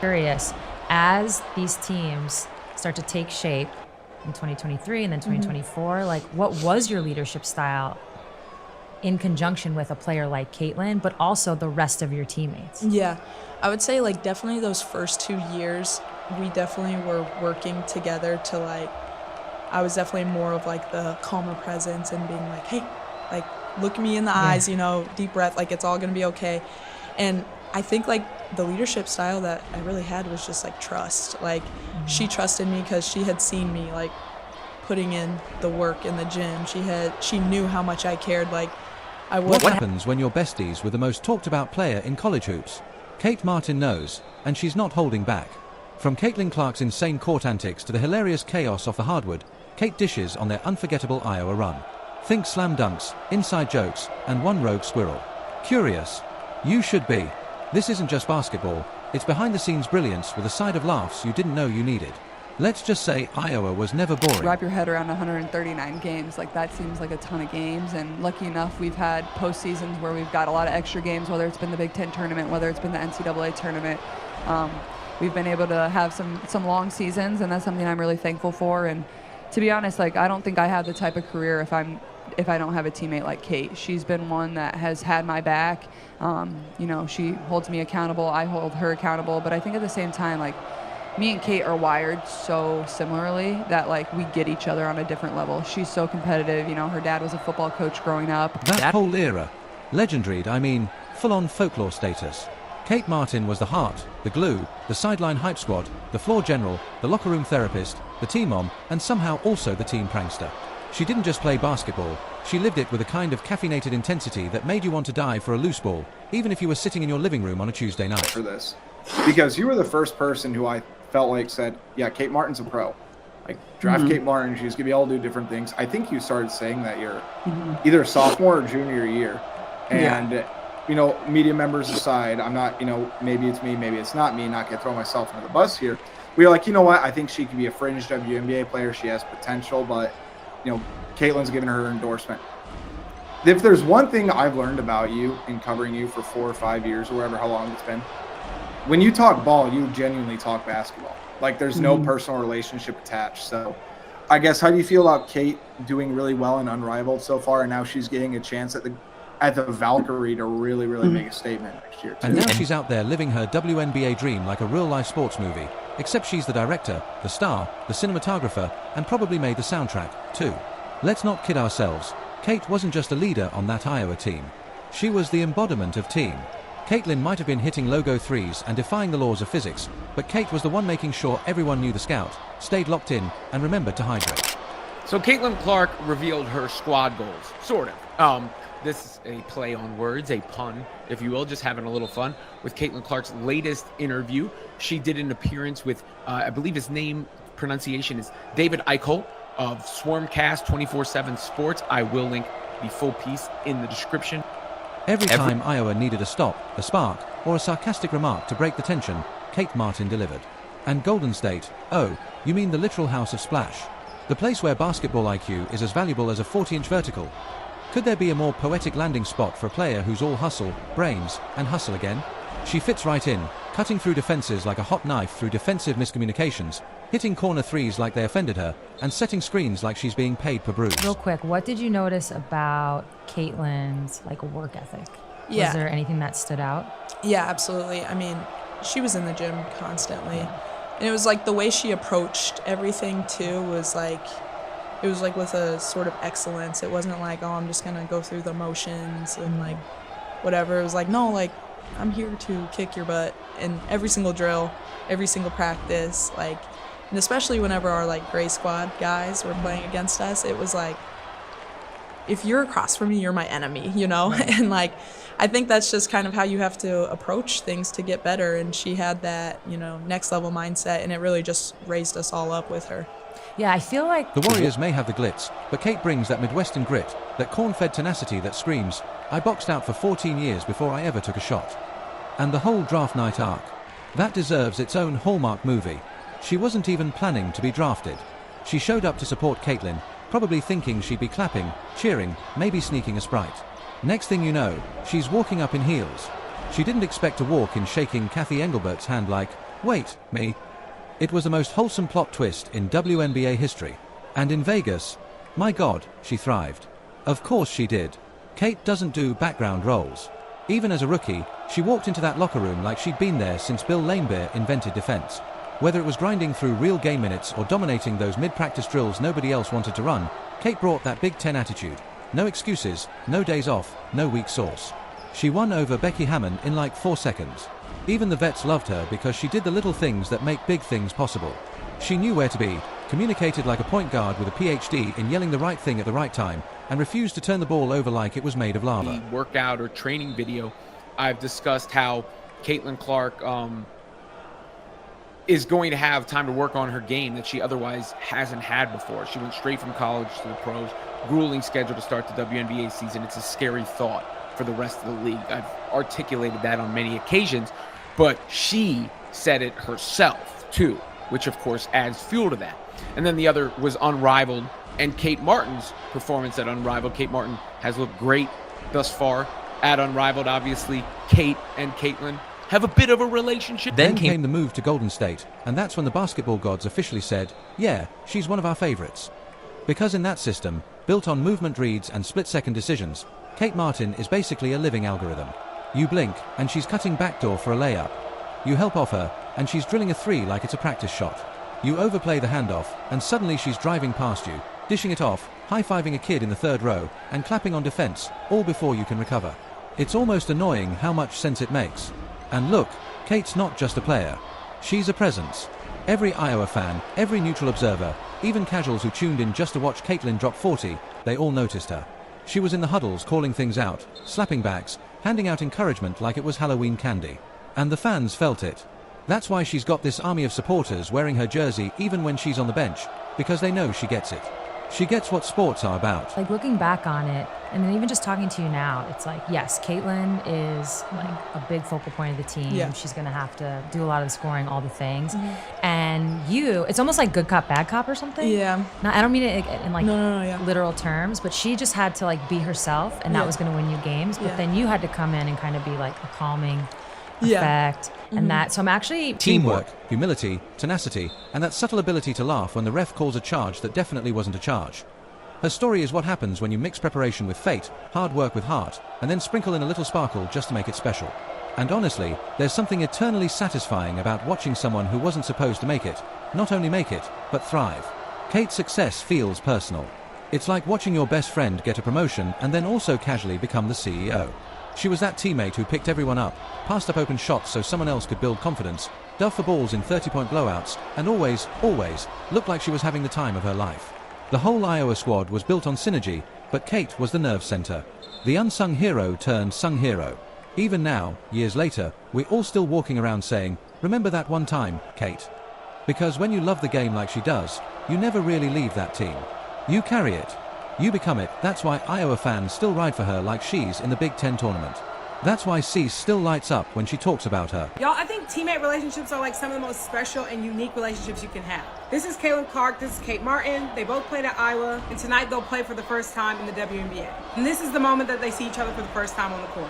Curious, as these teams start to take shape in 2023 and then 2024, like what was your leadership style in conjunction with a player like Caitlin, but also the rest of your teammates? Yeah, I would say like definitely those first 2 years, we definitely were working together to like, I was definitely more of like the calmer presence and being like, hey, like look me in the eyes, you know, deep breath, like it's all gonna be okay. And I think like the leadership style that I really had was just like trust. Like she trusted me because she had seen me like putting in the work in the gym. She knew how much I cared. Like I was. What happens when you're besties with the most talked about player in college hoops? Kate Martin knows, and she's not holding back. From Caitlin Clark's insane court antics to the hilarious chaos off the hardwood, Kate dishes on their unforgettable Iowa run. Think slam dunks, inside jokes, and one rogue squirrel. Curious? You should be. This isn't just basketball, it's behind-the-scenes brilliance with a side of laughs you didn't know you needed. Let's just say Iowa was never boring. Wrap your head around 139 games, like that seems like a ton of games, and lucky enough we've had postseasons where we've got a lot of extra games, whether it's been the Big Ten tournament, whether it's been the NCAA tournament. We've been able to have some long seasons, and that's something I'm really thankful for. And to be honest, like I don't think I have the type of career if I don't have a teammate like Kate. She's been one that has had my back. You know, she holds me accountable, I hold her accountable, but I think at the same time, like me and Kate are wired so similarly that like we get each other on a different level. She's so competitive, you know, her dad was a football coach growing up. That whole era, legendary, I mean, full-on folklore status. Kate Martin was the heart, the glue, the sideline hype squad, the floor general, the locker room therapist, the team mom, and somehow also the team prankster. She didn't just play basketball, she lived it with a kind of caffeinated intensity that made you want to die for a loose ball, even if you were sitting in your living room on a Tuesday night. For this, because you were the first person who I felt like said, yeah, Kate Martin's a pro. Like, draft Kate Martin, she's going to be able to do different things. I think you started saying that you're either sophomore or junior year. And, you know, media members aside, I'm not, you know, maybe it's me, maybe it's not me, not going to throw myself under the bus here. We were like, you know what, I think she could be a fringe WNBA player. She has potential, but, you know, Caitlin's given her endorsement. If there's one thing I've learned about you in covering you for 4 or 5 years or whatever, how long it's been, when you talk ball, you genuinely talk basketball. Like there's no personal relationship attached. So I guess, how do you feel about Kate doing really well and unrivaled so far, and now she's getting a chance at the Valkyrie to really make a statement next year too? And now she's out there living her WNBA dream like a real-life sports movie, except she's the director, the star, the cinematographer, and probably made the soundtrack too. Let's not kid ourselves. Kate wasn't just a leader on that Iowa team. She was the embodiment of team. Caitlin might have been hitting logo threes and defying the laws of physics, but Kate was the one making sure everyone knew the scout, stayed locked in, and remembered to hydrate. So Caitlin Clark revealed her squad goals, sort of. This is a play on words, a pun, if you will, just having a little fun with Caitlin Clark's latest interview. She did an appearance with, I believe his name pronunciation is David Eichel of Swarmcast 24/7 Sports. I will link the full piece in the description. Every time Iowa needed a stop, a spark, or a sarcastic remark to break the tension, Kate Martin delivered. And Golden State, oh, you mean the literal house of splash? The place where basketball IQ is as valuable as a 40-inch vertical. Could there be a more poetic landing spot for a player who's all hustle, brains, and hustle again? She fits right in, cutting through defenses like a hot knife through defensive miscommunications, hitting corner threes like they offended her, and setting screens like she's being paid per bruise. Real quick, what did you notice about Caitlin's like work ethic? Yeah. Was there anything that stood out? Yeah, absolutely. I mean, she was in the gym constantly. And it was like the way she approached everything too was like, it was like with a sort of excellence. It wasn't like, oh, I'm just going to go through the motions and like whatever. It was like, no, like I'm here to kick your butt in every single drill, every single practice. Like, and especially whenever our like gray squad guys were playing against us, it was like, if you're across from me, you're my enemy, you know? And like, I think that's just kind of how you have to approach things to get better. And she had that, you know, next level mindset, and it really just raised us all up with her. Yeah, I feel like the Warriors may have the glitz, but Kate brings that Midwestern grit, that corn-fed tenacity that screams, I boxed out for 14 years before I ever took a shot. And the whole draft night arc, that deserves its own Hallmark movie. She wasn't even planning to be drafted. She showed up to support Caitlin, probably thinking she'd be clapping, cheering, maybe sneaking a Sprite. Next thing you know, she's walking up in heels. She didn't expect to walk in shaking Kathy Engelbert's hand like, Wait, me? It was the most wholesome plot twist in WNBA history. And in Vegas, my God, she thrived. Of course she did. Kate doesn't do background roles. Even as a rookie, she walked into that locker room like she'd been there since Bill Laimbeer invented defense. Whether it was grinding through real game minutes or dominating those mid-practice drills nobody else wanted to run, Kate brought that Big Ten attitude. No excuses, no days off, no weak sauce. She won over Becky Hammon in like 4 seconds. Even the vets loved her because she did the little things that make big things possible. She knew where to be, communicated like a point guard with a PhD in yelling the right thing at the right time, and refused to turn the ball over like it was made of lava. The workout or training video, I've discussed how Caitlin Clark is going to have time to work on her game that she otherwise hasn't had before. She went straight from college to the pros, grueling schedule to start the WNBA season. It's a scary thought for the rest of the league. I've articulated that on many occasions, but she said it herself too, which of course adds fuel to that. And then the other was Unrivaled, and Kate Martin's performance at Unrivaled. Kate Martin has looked great thus far at Unrivaled. Obviously, Kate and Caitlin have a bit of a relationship. Then came the move to Golden State, and that's when the basketball gods officially said, yeah, she's one of our favorites. Because in that system, built on movement reads and split-second decisions, Kate Martin is basically a living algorithm. You blink, and she's cutting backdoor for a layup. You help off her, and she's drilling a three like it's a practice shot. You overplay the handoff, and suddenly she's driving past you, dishing it off, high-fiving a kid in the third row, and clapping on defense, all before you can recover. It's almost annoying how much sense it makes. And look, Kate's not just a player. She's a presence. Every Iowa fan, every neutral observer, even casuals who tuned in just to watch Caitlin drop 40, they all noticed her. She was in the huddles calling things out, slapping backs, handing out encouragement like it was Halloween candy. And the fans felt it. That's why she's got this army of supporters wearing her jersey even when she's on the bench, because they know she gets it. She gets what sports are about. Like looking back on it, and then even just talking to you now, it's like, yes, Caitlin is like a big focal point of the team. Yeah. She's going to have to do a lot of the scoring, all the things. And you, it's almost like good cop, bad cop or something. Yeah. Now, I don't mean it in like No, literal terms, but she just had to like be herself, and that was going to win you games. But then you had to come in and kind of be like a calming effect. And that, so I'm actually... Teamwork, humility, tenacity, and that subtle ability to laugh when the ref calls a charge that definitely wasn't a charge. Her story is what happens when you mix preparation with fate, hard work with heart, and then sprinkle in a little sparkle just to make it special. And honestly, there's something eternally satisfying about watching someone who wasn't supposed to make it, not only make it, but thrive. Kate's success feels personal. It's like watching your best friend get a promotion and then also casually become the CEO. She was that teammate who picked everyone up, passed up open shots so someone else could build confidence, dove for balls in 30-point blowouts, and always looked like she was having the time of her life. The whole Iowa squad was built on synergy, but Kate was the nerve center. The unsung hero turned sung hero. Even now, years later, we're all still walking around saying, remember that one time, Kate? Because when you love the game like she does, you never really leave that team. You carry it. You become it. That's why Iowa fans still ride for her like she's in the Big Ten tournament. That's why Cease still lights up when she talks about her. Y'all, I think teammate relationships are like some of the most special and unique relationships you can have. This is Caitlin Clark, this is Kate Martin. They both played at Iowa, and tonight they'll play for the first time in the WNBA. And this is the moment that they see each other for the first time on the court.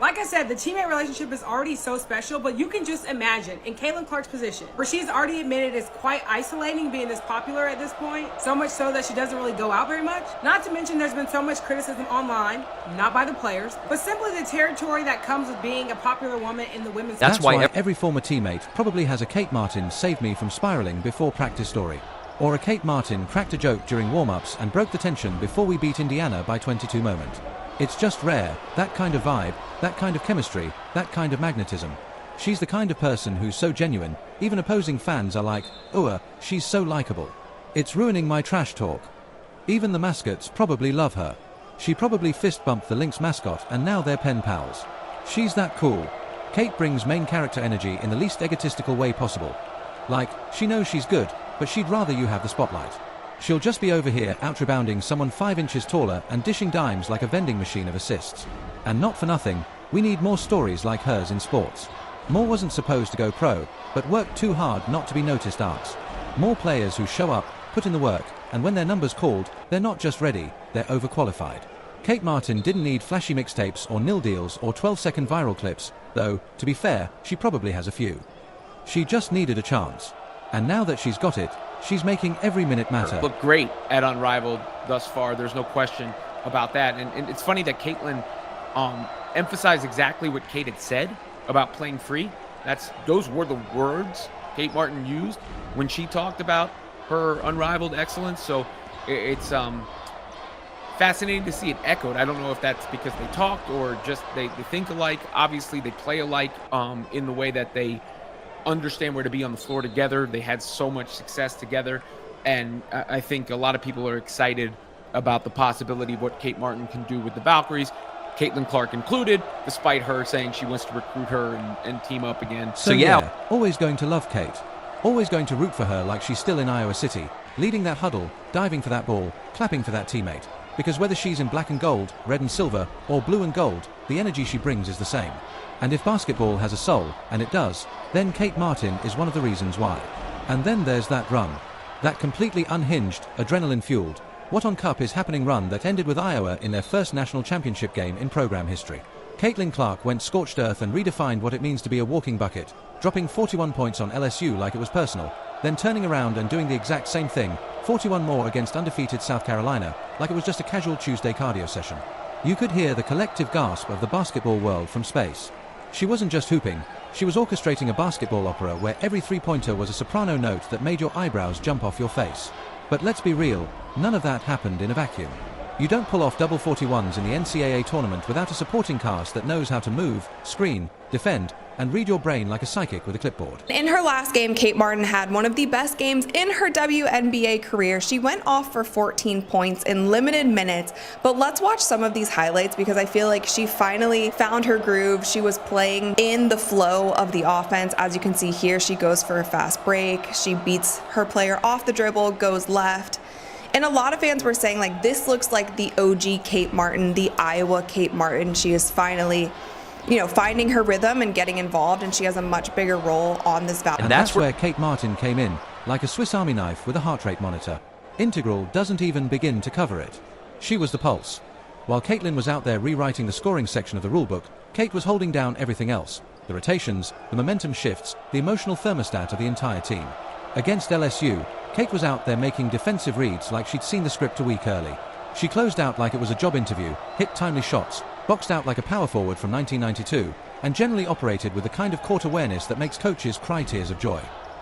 Like I said, the teammate relationship is already so special, but you can just imagine in Caitlin Clark's position, where she's already admitted it's quite isolating being this popular at this point, so much so that she doesn't really go out very much. Not to mention there's been so much criticism online, not by the players, but simply the territory that comes with being a popular woman in the women's That's why every former teammate probably has a Kate Martin saved me from spiraling before practice story. Or a Kate Martin cracked a joke during warm-ups and broke the tension before we beat Indiana by 22 moment. It's just rare, that kind of vibe, that kind of chemistry, that kind of magnetism. She's the kind of person who's so genuine, even opposing fans are like, she's so likable. It's ruining my trash talk. Even the mascots probably love her. She probably fist bumped the Lynx mascot and now they're pen pals. She's that cool. Kate brings main character energy in the least egotistical way possible. Like, she knows she's good, but she'd rather you have the spotlight. She'll just be over here out-rebounding someone 5 inches taller and dishing dimes like a vending machine of assists. And not for nothing, we need more stories like hers in sports. More wasn't supposed to go pro, but worked too hard not to be noticed arts. More players who show up, put in the work, and when their number's called, they're not just ready, they're overqualified. Kate Martin didn't need flashy mixtapes or nil deals or 12-second viral clips, though, to be fair, she probably has a few. She just needed a chance. And now that she's got it, she's making every minute matter. Look great at Unrivaled thus far. There's no question about that. And it's funny that Caitlin emphasized exactly what Kate had said about playing free. Those were the words Kate Martin used when she talked about her unrivaled excellence. So it's fascinating to see it echoed. I don't know if that's because they talked or just they think alike. Obviously, they play alike in the way that they understand where to be on the floor together. They had so much success together. And I think a lot of people are excited about the possibility of what Kate Martin can do with the Valkyries, Caitlin Clark included, despite her saying she wants to recruit her and team up again. So yeah, always going to love Kate. Always going to root for her like she's still in Iowa City, leading that huddle, diving for that ball, clapping for that teammate. Because whether she's in black and gold, red and silver, or blue and gold, the energy she brings is the same. And if basketball has a soul, and it does, then Kate Martin is one of the reasons why. And then there's that run. That completely unhinged, adrenaline-fueled, what-on-cup is happening run that ended with Iowa in their first national championship game in program history. Caitlin Clark went scorched earth and redefined what it means to be a walking bucket, dropping 41 points on LSU like it was personal, then turning around and doing the exact same thing, 41 more against undefeated South Carolina, like it was just a casual Tuesday cardio session. You could hear the collective gasp of the basketball world from space. She wasn't just hooping, she was orchestrating a basketball opera where every three-pointer was a soprano note that made your eyebrows jump off your face. But let's be real, none of that happened in a vacuum. You don't pull off double 41s in the NCAA tournament without a supporting cast that knows how to move, screen, defend, and read your brain like a psychic with a clipboard. In her last game, Kate Martin had one of the best games in her WNBA career. She went off for 14 points in limited minutes, but let's watch some of these highlights because I feel like she finally found her groove. She was playing in the flow of the offense. As you can see here, she goes for a fast break. She beats her player off the dribble, goes left. And a lot of fans were saying, like, this looks like the OG Kate Martin, the Iowa Kate Martin. She is finally, finding her rhythm and getting involved, and she has a much bigger role on this Valkyrie. And that's where Kate Martin came in, like a Swiss Army knife with a heart rate monitor. Integral doesn't even begin to cover it. She was the pulse. While Caitlin was out there rewriting the scoring section of the rulebook, Kate was holding down everything else. The rotations, the momentum shifts, the emotional thermostat of the entire team. Against LSU, Kate was out there making defensive reads like she'd seen the script a week early. She closed out like it was a job interview, hit timely shots, boxed out like a power forward from 1992, and generally operated with the kind of court awareness that makes coaches cry tears of joy.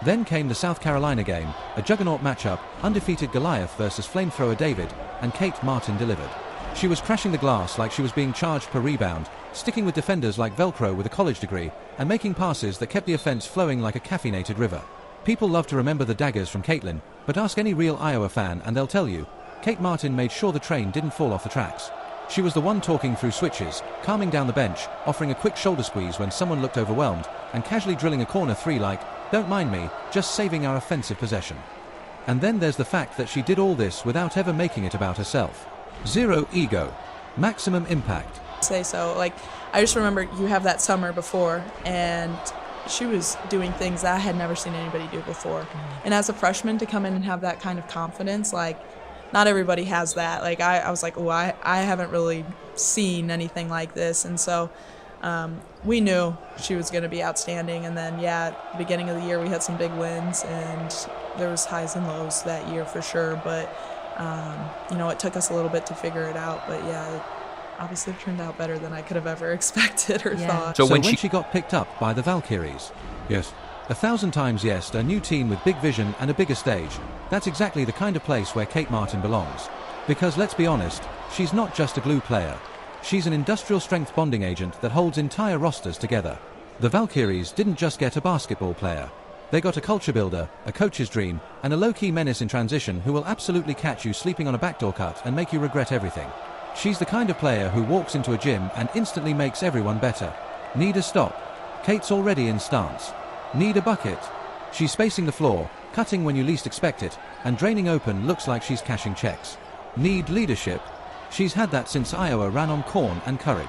Then came the South Carolina game, a juggernaut matchup, undefeated Goliath versus flamethrower David, and Kate Martin delivered. She was crashing the glass like she was being charged per rebound, sticking with defenders like Velcro with a college degree, and making passes that kept the offense flowing like a caffeinated river. People love to remember the daggers from Caitlin, but ask any real Iowa fan and they'll tell you, Kate Martin made sure the train didn't fall off the tracks. She was the one talking through switches, calming down the bench, offering a quick shoulder squeeze when someone looked overwhelmed, and casually drilling a corner three like, don't mind me, just saving our offensive possession. And then there's the fact that she did all this without ever making it about herself. Zero ego. Maximum impact. Say so. Like, I just remember you have that summer before, and she was doing things that I had never seen anybody do before. And as a freshman to come in and have that kind of confidence, like, not everybody has that. Like, I was like, oh, I haven't really seen anything like this. And so we knew she was going to be outstanding. And then, at the beginning of the year, we had some big wins, and there was highs and lows that year for sure. But, it took us a little bit to figure it out. But, it obviously turned out better than I could have ever expected or thought. So when she got picked up by the Valkyries, yes, 1,000 times yes, a new team with big vision and a bigger stage, that's exactly the kind of place where Kate Martin belongs. Because let's be honest, she's not just a glue player. She's an industrial strength bonding agent that holds entire rosters together. The Valkyries didn't just get a basketball player. They got a culture builder, a coach's dream, and a low-key menace in transition who will absolutely catch you sleeping on a backdoor cut and make you regret everything. She's the kind of player who walks into a gym and instantly makes everyone better. Need a stop? Kate's already in stance. Need a bucket? She's spacing the floor, cutting when you least expect it, and draining open looks like she's cashing checks. Need leadership? She's had that since Iowa ran on corn and courage.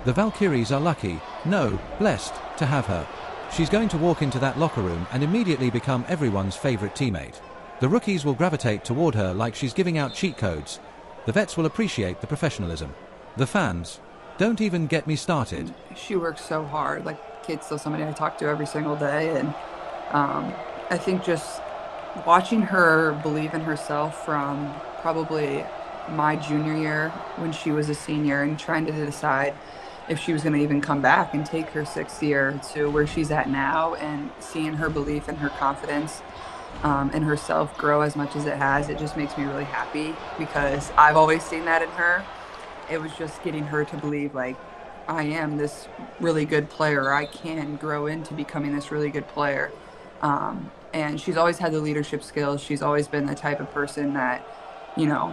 The Valkyries are lucky, no, blessed, to have her. She's going to walk into that locker room and immediately become everyone's favorite teammate. The rookies will gravitate toward her like she's giving out cheat codes. The vets will appreciate the professionalism. The fans. Don't even get me started. She works so hard. Like, Kate's still somebody I talk to every single day, and I think just watching her believe in herself from probably my junior year when she was a senior and trying to decide if she was going to even come back and take her 6th year to where she's at now, and seeing her belief and her confidence in herself grow as much as it has, it just makes me really happy, because I've always seen that in her. It was just getting her to believe, like, I am this really good player. I can grow into becoming this really good player. And she's always had the leadership skills. She's always been the type of person that, you know,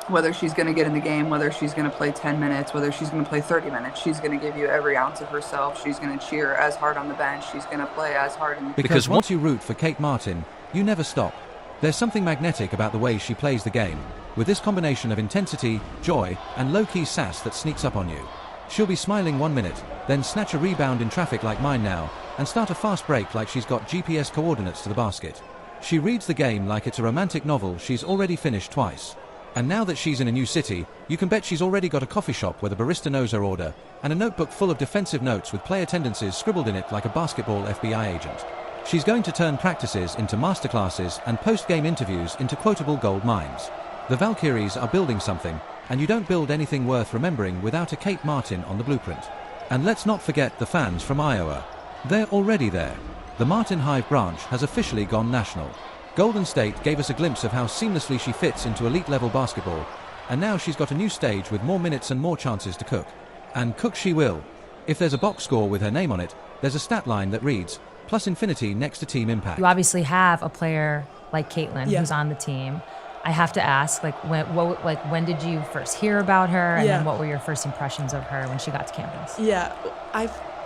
whether she's going to get in the game, whether she's going to play 10 minutes, whether she's going to play 30 minutes, she's going to give you every ounce of herself. She's going to cheer as hard on the bench. She's going to play as hard in the Because once you root for Kate Martin, you never stop. There's something magnetic about the way she plays the game, with this combination of intensity, joy, and low-key sass that sneaks up on you. She'll be smiling 1 minute, then snatch a rebound in traffic like mine now, and start a fast break like she's got GPS coordinates to the basket. She reads the game like it's a romantic novel she's already finished twice. And now that she's in a new city, you can bet she's already got a coffee shop where the barista knows her order, and a notebook full of defensive notes with play attendances scribbled in it like a basketball FBI agent. She's going to turn practices into masterclasses and post-game interviews into quotable gold mines. The Valkyries are building something, and you don't build anything worth remembering without a Kate Martin on the blueprint. And let's not forget the fans from Iowa. They're already there. The Martin Hive branch has officially gone national. Golden State gave us a glimpse of how seamlessly she fits into elite-level basketball, and now she's got a new stage with more minutes and more chances to cook. And cook she will. If there's a box score with her name on it, there's a stat line that reads, plus infinity next to team impact. You obviously have a player like Caitlin who's on the team. I have to ask, when did you first hear about her, and then what were your first impressions of her when she got to campus? Yeah,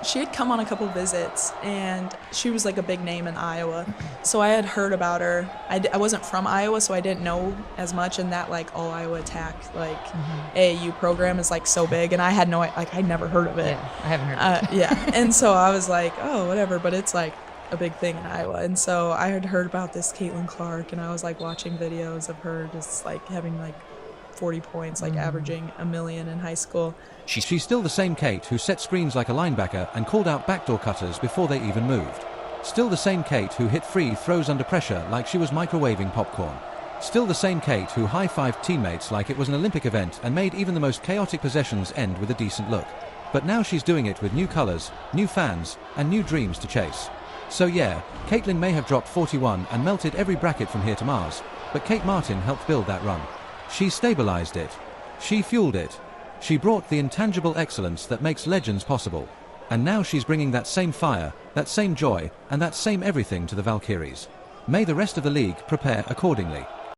she had come on a couple visits, and she was like a big name in Iowa. So I had heard about her. I wasn't from Iowa, so I didn't know as much, and that like all Iowa Attack AAU program is like so big, and I had I'd never heard of it. Yeah, I haven't heard of it. Yeah, and so I was like, oh, whatever, but it's like a big thing in Iowa. And so I had heard about this Caitlin Clark, and I was like watching videos of her just like having like 40 points, like averaging a million in high school. She's still the same Kate who set screens like a linebacker and called out backdoor cutters before they even moved. Still the same Kate who hit free throws under pressure like she was microwaving popcorn. Still the same Kate who high-fived teammates like it was an Olympic event and made even the most chaotic possessions end with a decent look. But now she's doing it with new colors, new fans, and new dreams to chase. So yeah, Caitlin may have dropped 41 and melted every bracket from here to Mars, but Kate Martin helped build that run. She stabilized it. She fueled it. She brought the intangible excellence that makes legends possible. And now she's bringing that same fire, that same joy, and that same everything to the Valkyries. May the rest of the league prepare accordingly.